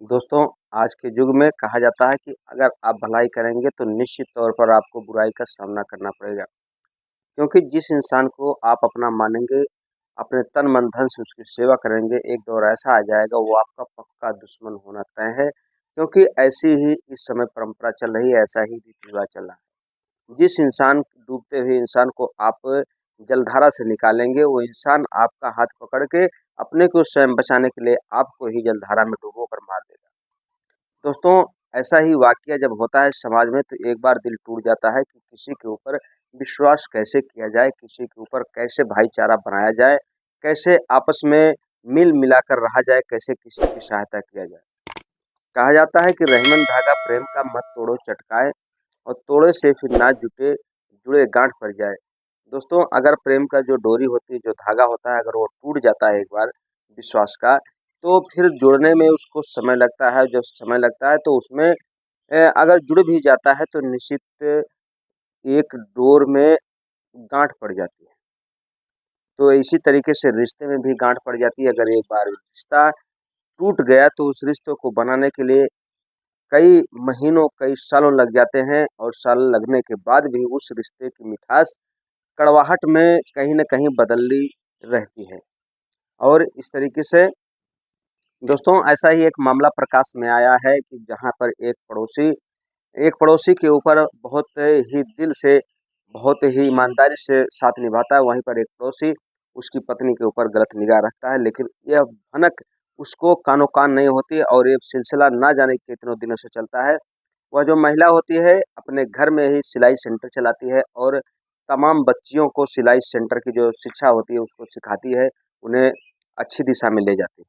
दोस्तों, आज के युग में कहा जाता है कि अगर आप भलाई करेंगे तो निश्चित तौर पर आपको बुराई का सामना करना पड़ेगा। क्योंकि जिस इंसान को आप अपना मानेंगे, अपने तन मन धन से उसकी सेवा करेंगे, एक दौर ऐसा आ जाएगा वो आपका पक्का दुश्मन होना तय है। क्योंकि ऐसी ही इस समय परंपरा चल रही है, ऐसा ही रीति-रिवाज चल रहा है। जिस इंसान डूबते हुए इंसान को आप जलधारा से निकालेंगे, वो इंसान आपका हाथ पकड़ के अपने को स्वयं बचाने के लिए आपको ही जलधारा में डुबो कर मार देगा। दोस्तों, ऐसा ही वाक़या जब होता है समाज में तो एक बार दिल टूट जाता है कि किसी के ऊपर विश्वास कैसे किया जाए, किसी के ऊपर कैसे भाईचारा बनाया जाए, कैसे आपस में मिल-मिलाकर रहा जाए, कैसे किसी की सहायता किया जाए। कहा जाता है कि रहीमन धागा प्रेम का मत तोड़ो चटकाए और तोड़े से फिर ना जुटे, जुड़े गांठ पड़ जाए। दोस्तों, अगर प्रेम का जो डोरी होती है, जो धागा होता है, अगर वो टूट जाता है एक बार विश्वास का, तो फिर जुड़ने में उसको समय लगता है। जब समय लगता है तो उसमें अगर जुड़ भी जाता है तो निश्चित एक डोर में गांठ पड़ जाती है। तो इसी तरीके से रिश्ते में भी गांठ पड़ जाती है। अगर एक बार रिश्ता टूट गया तो उस रिश्ते को बनाने के लिए कई महीनों, कई सालों लग जाते हैं और साल लगने के बाद भी उस रिश्ते की मिठास कड़वाहट में कहीं न कहीं बदली रहती है। और इस तरीके से दोस्तों ऐसा ही एक मामला प्रकाश में आया है कि जहाँ पर एक पड़ोसी के ऊपर बहुत ही दिल से, बहुत ही ईमानदारी से साथ निभाता है, वहीं पर एक पड़ोसी उसकी पत्नी के ऊपर गलत निगाह रखता है। लेकिन यह भनक उसको कानो-कान नहीं होती और ये सिलसिला ना जाने कितनों दिनों से चलता है। वह जो महिला होती है अपने घर में ही सिलाई सेंटर चलाती है और तमाम बच्चियों को सिलाई सेंटर की जो शिक्षा होती है उसको सिखाती है, उन्हें अच्छी दिशा में ले जाती है।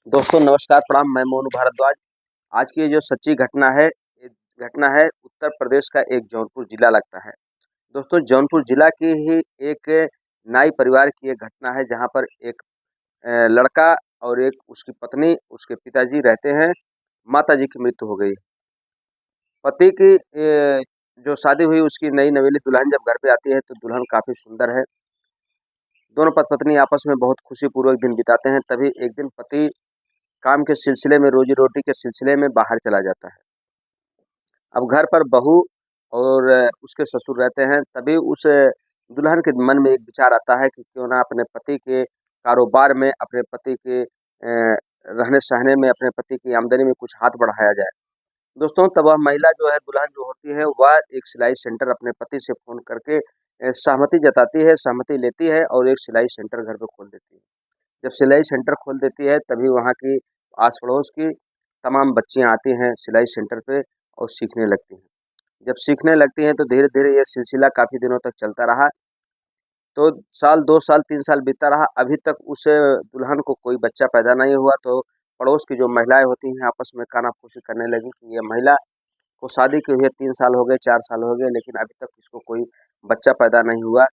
दोस्तों नमस्कार, प्रणाम, मैं मोनू भारद्वाज। आज की ये जो सच्ची घटना है, ये घटना है उत्तर प्रदेश का एक जौनपुर जिला लगता है। दोस्तों जौनपुर जिला की ही एक नाई परिवार की एक घटना है जहाँ पर एक लड़का और एक उसकी पत्नी, उसके पिताजी रहते हैं। माताजी की मृत्यु हो गई। पति की जो शादी हुई उसकी नई नवेली दुल्हन जब घर पे आती है तो दुल्हन काफ़ी सुंदर है। दोनों पति-पत्नी आपस में बहुत खुशीपूर्वक दिन बिताते हैं। तभी एक दिन पति काम के सिलसिले में, रोज़ी-रोटी के सिलसिले में बाहर चला जाता है। अब घर पर बहू और उसके ससुर रहते हैं। तभी उस दुल्हन के मन में एक विचार आता है कि क्यों ना अपने पति के कारोबार में, अपने पति के रहने-सहने में, अपने पति की आमदनी में कुछ हाथ बढ़ाया जाए। दोस्तों तब वह महिला जो है, दुल्हन जो होती है, वह एक सिलाई सेंटर अपने पति से फ़ोन करके सहमति जताती है, सहमति लेती है और एक सिलाई सेंटर घर पे खोल देती है। जब सिलाई सेंटर खोल देती है तभी वहाँ की आस-पड़ोस की तमाम बच्चियाँ आती हैं सिलाई सेंटर पे और सीखने लगती हैं। जब सीखने लगती हैं तो धीरे-धीरे ये सिलसिला काफ़ी दिनों तक चलता रहा। तो साल, 2 साल, 3 साल बीतता रहा, अभी तक उस दुल्हन को कोई बच्चा पैदा नहीं हुआ। तो पड़ोस की जो महिलाएँ होती हैं आपस में काना-फूसी करने लगी कि ये महिला को शादी की हुई है, 3 साल हो गए, 4 साल हो गए, लेकिन अभी तक इसको कोई बच्चा पैदा नहीं हुआ।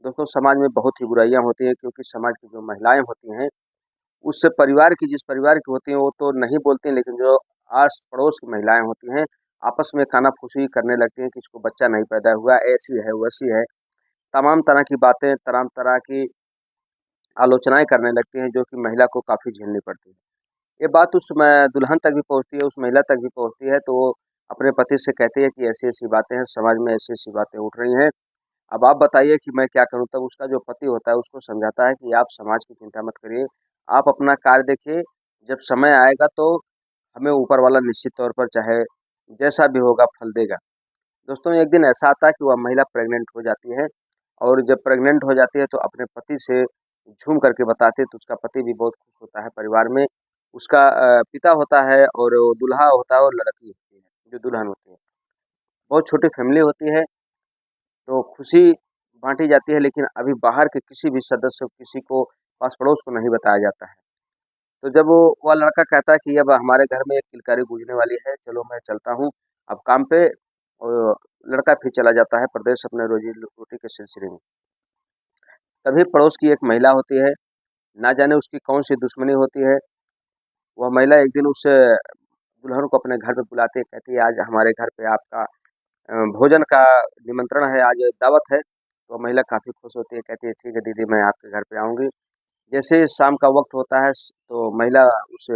दोस्तों समाज में बहुत ही बुराइयाँ होती हैं क्योंकि समाज की जो महिलाएँ होती हैं, उस परिवार की, जिस परिवार की होती हैं वो तो नहीं बोलती, लेकिन जो आस-पड़ोस की महिलाएँ होती हैं, आपस में काना-फूसी करने लगती हैं कि इसको बच्चा नहीं पैदा हुआ, ऐसी है, वैसी है। तमाम तरह की बातें, तमाम तरह की आलोचनाएँ करने लगती हैं जो कि महिला को काफ़ी झेलनी पड़ती है। ये बात उस म दुल्हन तक भी पहुँचती है, उस महिला तक भी पहुँचती है तो वो अपने पति से कहती है कि ऐसी-ऐसी बातें हैं, समाज में ऐसी-ऐसी बातें उठ रही हैं। अब आप बताइए कि मैं क्या करूँ? तब उसका जो पति होता है उसको समझाता है कि आप समाज की चिंता मत करिए, आप अपना कार्य देखिए, जब समय आएगा तो हमें ऊपर वाला निश्चित तौर पर चाहे जैसा भी होगा फल देगा। दोस्तों एक दिन ऐसा आता है कि वह महिला प्रेग्नेंट हो जाती है और जब प्रेग्नेंट हो जाती है तो अपने पति से झूम करके बताती है तो उसका पति भी बहुत खुश होता है। परिवार में उसका पिता होता है और वो दूल्हा होता है और लड़की होती है, जो दुल्हन होती है। बहुत छोटी फैमिली होती है तो खुशी बाँटी जाती है, लेकिन अभी बाहर के किसी भी सदस्य को, किसी को, पास-पड़ोस को नहीं बताया जाता है। तो जब वो वह लड़का कहता है कि अब हमारे घर में एक किलकारी गूँजने वाली है, चलो मैं चलता हूँ अब काम पे, और लड़का फिर चला जाता है प्रदेश अपने रोज़ी-रोटी के सिलसिले में। तभी पड़ोस की एक महिला होती है, ना जाने उसकी कौन-सी दुश्मनी होती है, वह महिला एक दिन उस दुल्हन को अपने घर पे बुलाती है, कहती है आज हमारे घर पे आपका भोजन का निमंत्रण है, आज दावत है। तो महिला काफ़ी खुश होती है, कहती है ठीक है दीदी मैं आपके घर पे आऊँगी। जैसे ही शाम का वक़्त होता है तो महिला उस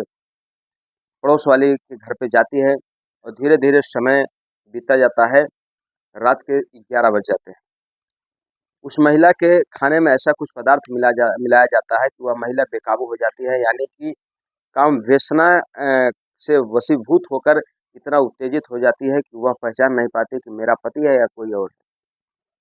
पड़ोस वाली के घर पे जाती है और धीरे धीरे समय बीता जाता है, रात के 11 बज जाते हैं। उस महिला के खाने में ऐसा कुछ पदार्थ मिलाया जाता है कि वह महिला बेकाबू हो जाती है, यानी कि काम वासना से वशीभूत होकर इतना उत्तेजित हो जाती है कि वह पहचान नहीं पाती कि मेरा पति है या कोई और है।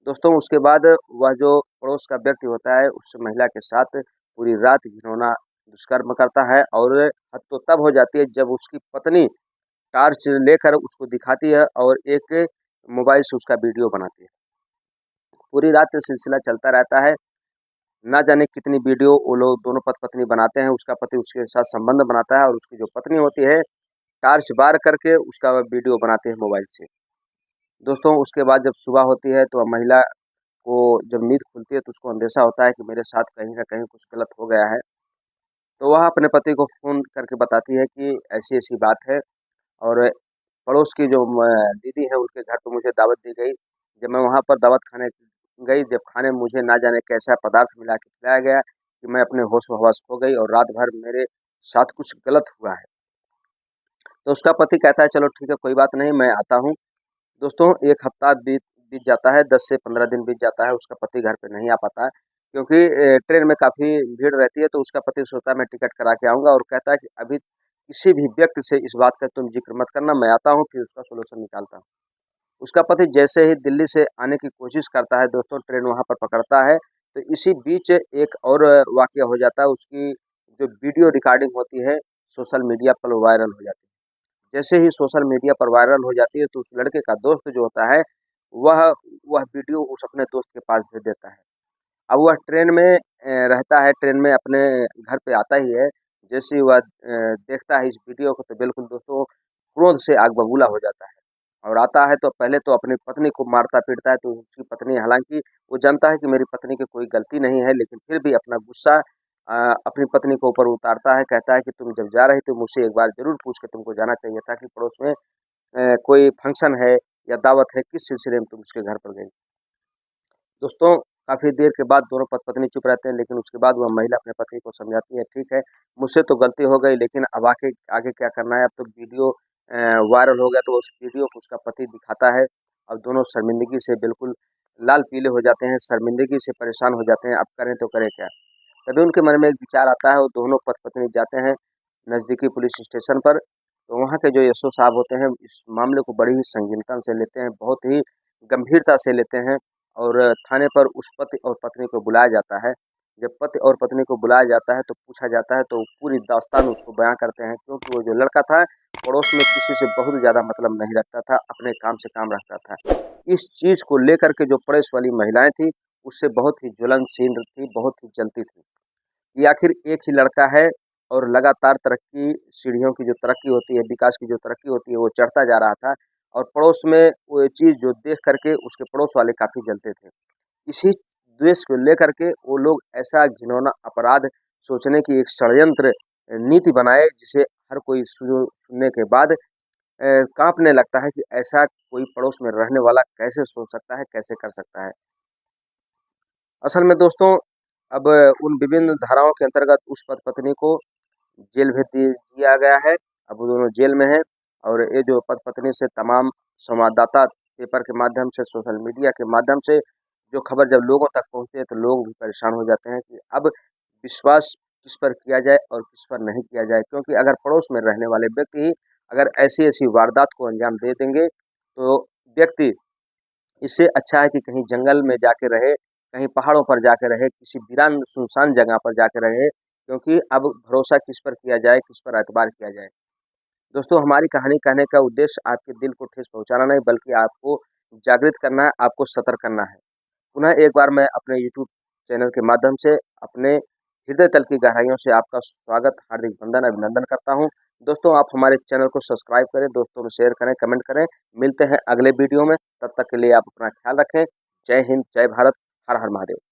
दोस्तों, उसके बाद वह जो पड़ोस का व्यक्ति होता है उस महिला के साथ पूरी रात घिनौना दुष्कर्म करता है, और हद तो तब हो जाती है जब उसकी पत्नी टॉर्च लेकर उसको दिखाती है और एक मोबाइल से उसका वीडियो बनाती है। पूरी रात सिलसिला चलता रहता है। ना जाने कितनी वीडियो वो लोग दोनों पति-पत्नी बनाते हैं। उसका पति उसके साथ संबंध बनाता है और उसकी जो पत्नी होती है टॉर्च बार करके उसका वीडियो बनाती है मोबाइल से। दोस्तों, उसके बाद जब सुबह होती है तो महिला को जब नींद खुलती है तो उसको अंदेशा होता है कि मेरे साथ कहीं न कहीं कुछ गलत हो गया है। तो वह अपने पति को फ़ोन करके बताती है कि ऐसी-ऐसी बात है, और पड़ोस की जो दीदी है उनके घर पे मुझे दावत दी गई। जब मैं वहाँ पर दावत खाने गई, जब खाने में मुझे ना जाने कैसा पदार्थ मिला के खिलाया गया कि मैं अपने होश-हवास खो गई और रात भर मेरे साथ कुछ गलत हुआ है। तो उसका पति कहता है चलो ठीक है, कोई बात नहीं, मैं आता हूँ। दोस्तों, 1 हफ्ता बीत बीत जाता है, 10 से 15 दिन बीत जाता है, उसका पति घर पे नहीं आ पाता है, क्योंकि ट्रेन में काफ़ी भीड़ रहती है। तो उसका पति सोचता है मैं टिकट करा के आऊँगा, और कहता है कि अभी किसी भी व्यक्ति से इस बात का तुम ज़िक्र मत करना, मैं आता हूँ फिर उसका सॉल्यूशन निकालता हूँ। उसका पति जैसे ही दिल्ली से आने की कोशिश करता है दोस्तों, ट्रेन वहाँ पर पकड़ता है, तो इसी बीच एक और वाक़या हो जाता है। उसकी जो वीडियो रिकॉर्डिंग होती है सोशल मीडिया पर वायरल हो जाती है। जैसे ही सोशल मीडिया पर वायरल हो जाती है तो उस लड़के का दोस्त जो होता है वह वह वीडियो उस अपने दोस्त के पास भेज देता है। अब वह ट्रेन में रहता है, ट्रेन में अपने घर पे आता ही है। जैसे ही वह देखता है इस वीडियो को तो बिल्कुल दोस्तों क्रोध से आग बबूला हो जाता है, और आता है तो पहले तो अपनी पत्नी को मारता-पीटता है। तो उसकी पत्नी, हालाँकि वो जानता है कि मेरी पत्नी की कोई गलती नहीं है, लेकिन फिर भी अपना गुस्सा अपनी पत्नी के ऊपर उतारता है। कहता है कि तुम जब जा रही थी मुझसे एक बार ज़रूर पूछ के तुमको जाना चाहिए था कि पड़ोस में कोई फंक्शन है या दावत है, किस सिलसिले में तुम उसके घर पर गई। दोस्तों, काफ़ी देर के बाद दोनों पति-पत्नी चुप रहते हैं, लेकिन उसके बाद वह महिला अपने पति को समझाती है, ठीक है, मुझसे तो गलती हो गई, लेकिन अब आगे आगे क्या करना है। अब तो वीडियो वायरल हो गया, तो उस वीडियो को उसका पति दिखाता है। अब दोनों शर्मिंदगी से बिल्कुल लाल-पीले हो जाते हैं, शर्मिंदगी से परेशान हो जाते हैं, अब करें तो करें क्या? तभी उनके मन में एक विचार आता है, और दोनों पति-पत्नी जाते हैं नज़दीकी पुलिस स्टेशन पर। तो वहाँ के जो एसओ साहब होते हैं इस मामले को बड़ी ही संगीनता से लेते हैं, बहुत ही गंभीरता से लेते हैं, और थाने पर उस पति और पत्नी को बुलाया जाता है। जब पति और पत्नी को बुलाया जाता है तो पूछा जाता है, तो पूरी दास्तान उसको बयाँ करते हैं, क्योंकि वो जो लड़का था पड़ोस में किसी से बहुत ज़्यादा मतलब नहीं रखता था, अपने काम से काम रखता था। इस चीज़ को लेकर के जो पड़ोस वाली महिलाएँ थीं, उससे बहुत ही ज्वलनशील थी, बहुत ही जलती थी कि आखिर एक ही लड़का है, और लगातार तरक्की, सीढ़ियों की जो तरक्की होती है, विकास की जो तरक्की होती है, वो चढ़ता जा रहा था, और पड़ोस में वो ये चीज़ जो देख कर के उसके पड़ोस वाले काफ़ी जलते थे। इसी द्वेष को लेकर के वो लोग ऐसा घिनौना अपराध सोचने की एक षड्यंत्र नीति बनाए, जिसे हर कोई सुनने के बाद काँपने लगता है कि ऐसा कोई पड़ोस में रहने वाला कैसे सोच सकता है, कैसे कर सकता है। असल में दोस्तों, अब उन विभिन्न धाराओं के अंतर्गत उस पति-पत्नी को जेल भेज दिया गया है। अब वो दोनों जेल में हैं, और ये जो पति-पत्नी से तमाम संवाददाता पेपर के माध्यम से, सोशल मीडिया के माध्यम से जो खबर जब लोगों तक पहुँचती है तो लोग भी परेशान हो जाते हैं कि अब विश्वास किस पर किया जाए और किस पर नहीं किया जाए। क्योंकि अगर पड़ोस में रहने वाले व्यक्ति ही अगर ऐसी-ऐसी वारदात को अंजाम दे देंगे, तो व्यक्ति, इससे अच्छा है कि कहीं जंगल में जाके रहे, कहीं पहाड़ों पर जाके रहे, किसी वीरान सुनसान जगह पर जाके रहे, क्योंकि अब भरोसा किस पर किया जाए, किस पर एतबार किया जाए। दोस्तों, हमारी कहानी कहने का उद्देश्य आपके दिल को ठेस पहुँचाना नहीं, बल्कि आपको जागृत करना है, आपको सतर्क करना है। पुनः एक बार मैं अपने यूट्यूब चैनल के माध्यम से अपने हृदय तल की गहराइयों से आपका स्वागत, हार्दिक वंदन, अभिनंदन करता हूँ। दोस्तों, आप हमारे चैनल को सब्सक्राइब करें, दोस्तों में शेयर करें, कमेंट करें। मिलते हैं अगले वीडियो में, तब तक के लिए आप अपना ख्याल रखें। जय हिंद, जय भारत, हर हर महादेव।